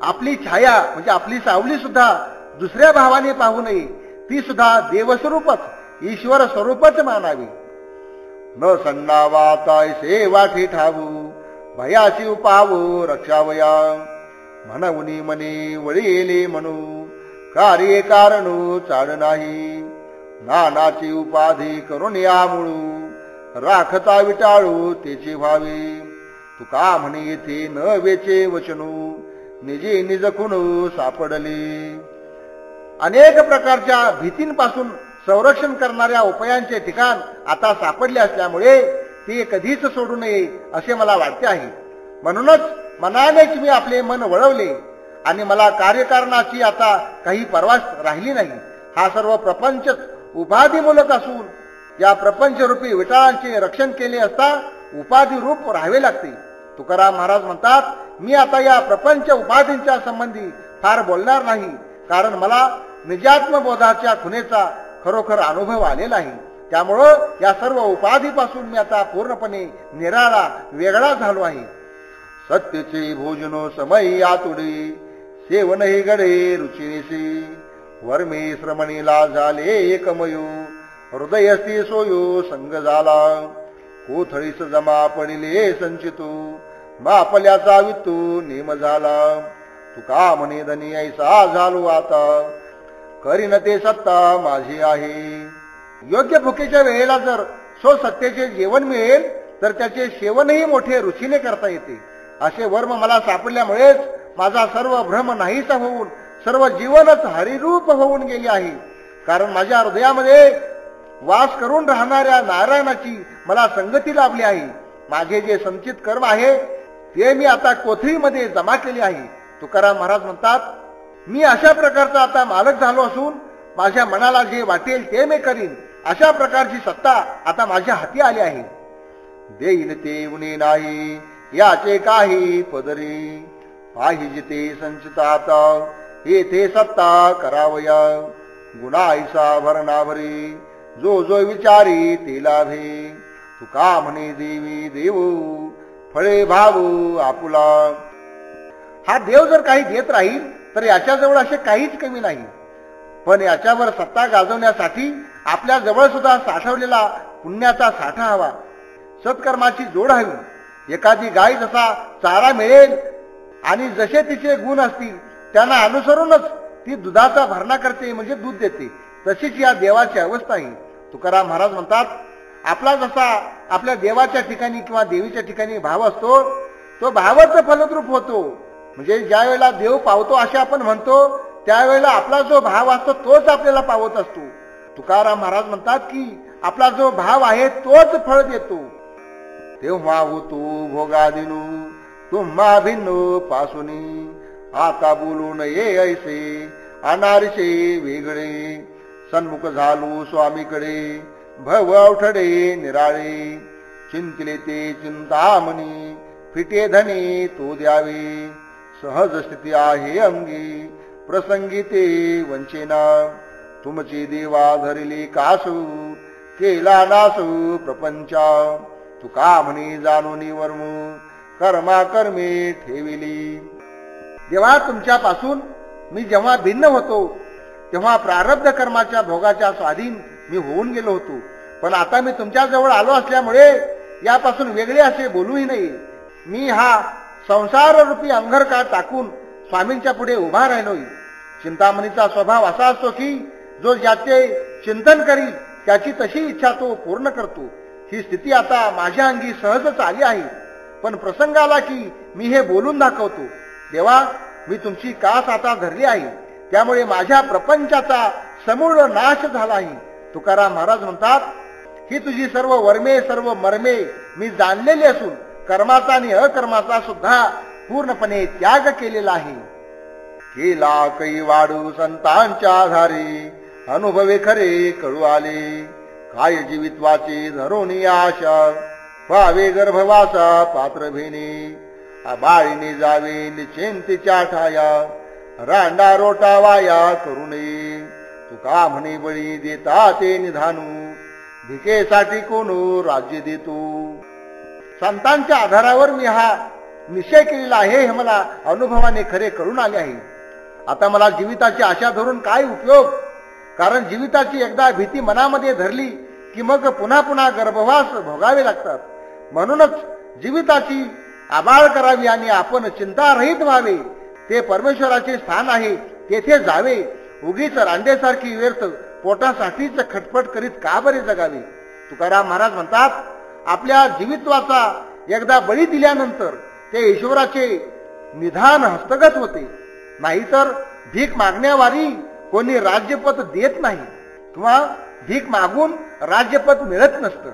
आपली छाया म्हणजे आपली सावली सुद्धा दुसऱ्या भावाने पाहू नये, ती सुद्धा देवस्वरूपच, ईश्वर स्वरूपच मानावी. न सन्नावा तायसे वाटे ठावू, भयाची उपावो रक्षावया. म्हणूनी मने वळीले म्हणू, कार्ये कारणू चाड नाही. नानाची उपाधी करून या मुळू, राखता विटाळू तेचे व्हावे. तुका म्हणे येथे न वेचे वचनू, निजे निज खुणू सापडले. अनेक प्रकारच्या भीतींपासून संरक्षण करणाऱ्या उपायांचे ठिकाण आता सापडले असल्यामुळे ते कधीच सोडू नये असे मला वाटते आहे. म्हणूनच मनानेच मी आपले मन वळवले आणि मला कार्यकारणाची आता काही पर्वा राहिली नाही. हा सर्व प्रपंच उपाधीमूलक असून या प्रपंचरूपी विटाळांचे रक्षण केले असता उपाधी रूप राहावे लागते. तुकाराम महाराज म्हणतात, मी आता या प्रपंच उपाधींच्या संबंधी फार बोलणार नाही, कारण मला निजात्मबोधाच्या खुणेचा खरोखर अनुभव आलेला आहे. त्यामुळं या सर्व उपाधीपासून मी आता पूर्णपणे निराळा वेगळा झालो आहे. सत्यचे भोजनो समय आतुडे, सेवन हे गडे रुचिनेसी. वर्मे श्रमणीला झाले एकमयो, हृदयस्ती सोयो संग झाला. कोथळीस जमा पडिले संचितो, मापल्याचा वित्तू नेम झाला. तुका म्हणे धनी ऐसा झालो आता, करीन ते सत्ता माझी आहे. योग्य भुकेच्या वेळेला जर सत्तेचे जेवण मिळेल तर त्याचे सेवनही मोठे रुचीने करता येते. असे वर्म मला सापडल्यामुळेच माझा सर्व भ्रम नाहीसा होऊन सर्व जीवनच हरिरूप होऊन गेले आहे. कारण माझ्या हृदयामध्ये वास करून राहणाऱ्या नारायणाची मला संगती लाभली आहे. माझे जे संचित कर्म आहे ते मी आता कोथळीमध्ये जमा केले आहे. तुकाराम महाराज म्हणतात, मी अशा प्रकारचा आता मालक झालो असून माझ्या मनाला जे वाटेल ते मी करीन, अशा प्रकारची सत्ता आता माझ्या हाती आली आहे. देईल ते उणे नाही याचे काही पदरी, पाहिजे ते संचिताता येथे सत्ता करावया. गुणाईसा भरणाभरी जो जो विचारी ते लाभे. तुका म्हणे देवी देऊ फळे भाऊ आपुला. हा देव जर काही देत राहील तर याच्याजवळ असे काहीच कमी नाही, पण याच्यावर सत्ता गाजवण्यासाठी आपल्या जवळ सुद्धा साठवलेला पुण्याचा साठा हवा, सत्कर्माची जोड हवी. एखादी गाय जसा चारा मिळेल आणि जसे तिचे गुण असतील त्यांना अनुसरूनच ती दुधाचा भरणा करते म्हणजे दूध देते, तशीच या देवाची अवस्था आहे. तुकाराम महाराज म्हणतात, आपला जसा आपल्या देवाच्या ठिकाणी किंवा देवीच्या ठिकाणी भाव असतो तो भावच फलद्रूप होतो. म्हणजे ज्या वेळेला देव पावतो असे आपण म्हणतो त्यावेळेला आपला जो भाव असतो तोच आपल्याला पावत असतो. तुकाराम महाराज म्हणतात की आपला जो भाव आहे तोच फळ देतो. तेव्हा होतो भोगादिनू तुम्हा भिन्न पासूनी, आता बोलू नये ऐसे अनारसे वेगळे. सन्मुख झालो स्वामीकडे भव अवठडे निराळे, चिंतले ते चिंतामणी फिटे धनी तो द्यावे. सहज स्थिती आहे अंगी प्रसंगी ते वंचेना. तुमची देवा धरिली कासू केला नासू प्रपंचा. तुका म्हणी जाणून वर्मू कर्मा कर्मे ठेविली. देवा तुमच्यापासून मी जेव्हा भिन्न होतो तेव्हा प्रारब्ध कर्माच्या भोगाच्या स्वाधीन मी होऊन गेलो होतो. पण आता मी तुमच्या जवळ आलो असल्यामुळे यापासून वेगळे असे बोलूही नाही. मी हा संसार रूपी अंगरका टाकून स्वामींच्या पुढे उभा राहिलोय. चिंतामणीचा स्वभाव असा असतो की जो ज्याचे चिंतन करी त्याची तशी इच्छा तो पूर्ण करतो. ही स्थिती आता माझ्या अंगी सहजच आली आहे. पण प्रसंग आला की मी हे बोलून दाखवतो. देवा मी तुमची कास आता धरली आहे त्यामुळे माझ्या प्रपंचाचा समूळ नाश झाला आहे. तुकाराम महाराज म्हणतात ही तुझी सर्व वर्मे सर्व मर्मे मी जाणलेली असून कर्माचा आणि अकर्माचा सुद्धा पूर्णपणे त्याग केलेला आहे. केला कैवाडू संतांच्या आधारे अनुभवे खरे कळू आले. काय जीवित्वाचे धरून आशा व्हावे गर्भवासा पात्र भेने. बाळीने जावे निश्चिंतीच्या ठाया रांडा रोटा वाया करू नये. तुका म्हणे बळी देता ते निधानू भिकेसाठी कोणू राज्य देतो. संतांच्या आधारावर मी हा निश्चय केलेला आहे हे मला अनुभवाने खरे कळून आले आहे. आता मला जीविताची आशा धरून काय उपयोग. कारण जीविताची एकदा भीती मनामध्ये धरली की मग पुन्हा पुन्हा गर्भवास भोगावे लागतात. म्हणूनच जीविताची आबाळ करावी आणि आपण चिंतारहित व्हावे. ते परमेश्वराचे स्थान आहे तेथे जावे. उगीच रांडेसारखी व्यर्थ पोटासाठीच खटपट करीत का बरे जगावे. तुकाराम महाराज म्हणतात आपल्या जीवित्वाचा एकदा बळी दिल्यानंतर ते ईश्वराचे निधान हस्तगत होते. नाहीतर भीक मागण्यावारी कोणी राज्यपद देत नाही किंवा भीक मागून राज्यपद मिळत नसतं.